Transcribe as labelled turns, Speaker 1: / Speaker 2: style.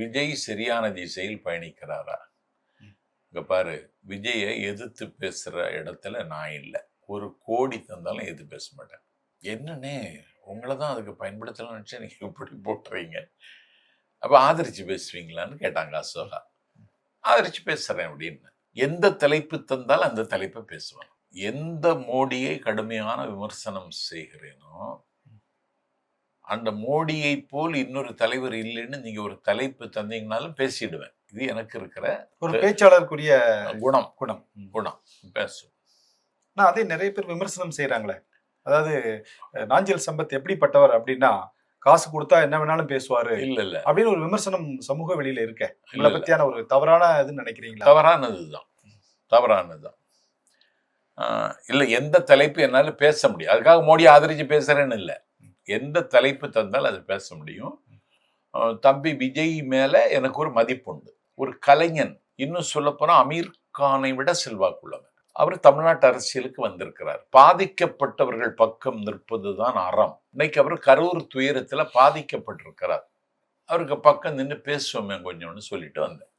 Speaker 1: விஜய் சரியான திசையில் பயணிக்கிறாரா? இங்க பாரு, விஜயை எதிர்த்து பேசுற இடத்துல நான் இல்லை. 1 கோடி தந்தாலும் எதிர்த்து பேச மாட்டேன். என்னன்னே உங்களை தான் அதுக்கு பயன்படுத்தலாம்னு நினச்சா நீங்கள் இப்படி போட்டுறீங்க, அப்போ ஆதரிச்சு பேசுவீங்களான்னு கேட்டாங்க அசோகா. ஆதரிச்சு பேசுறேன் அப்படின்னு. எந்த தலைப்பு தந்தாலும் அந்த தலைப்பை பேசுவேன். எந்த மோடியை கடுமையான விமர்சனம் செய்கிறேனோ அந்த மோடியை போல் இன்னொரு தலைவர் இல்லைன்னு நீங்க ஒரு தலைப்பு தந்தீங்கனாலும் பேசிடுவேன். இது எனக்கு இருக்கிற
Speaker 2: ஒரு பேச்சாளருக்குரிய
Speaker 1: குணம் பேசும்.
Speaker 2: அதே நிறைய பேர் விமர்சனம் செய்யறாங்களே. அதாவது நாஞ்சில் சம்பத் எப்படிப்பட்டவர் அப்படின்னா, காசு கொடுத்தா என்ன வேணாலும் பேசுவாரு
Speaker 1: இல்ல
Speaker 2: அப்படின்னு ஒரு விமர்சனம் சமூக வெளியில இருக்க. உங்களை பத்தியான ஒரு தவறான இதுன்னு நினைக்கிறீங்களா?
Speaker 1: தவறானதுதான். இல்ல, எந்த தலைப்பு என்னால பேச முடியும், அதுக்காக மோடி ஆதரிச்சு பேசுறேன்னு இல்லை. எந்த தலைப்பு தந்தால் அது பேச முடியும். தம்பி விஜய் மேல எனக்கு ஒரு மதிப்புண்டு. ஒரு கலைஞன், இன்னும் சொல்ல போனா அமீர் கானை விட செல்வாக்குள்ளவன். அவர் தமிழ்நாட்டு அரசியலுக்கு வந்திருக்கிறார். பாதிக்கப்பட்டவர்கள் பக்கம் நிற்பதுதான் அறம். இன்னைக்கு அவர் கரூர் துயரத்துல பாதிக்கப்பட்டிருக்கிறார். அவருக்கு பக்கம் நின்று பேசுவோமே கொஞ்சம்னு சொல்லிட்டு வந்தேன்.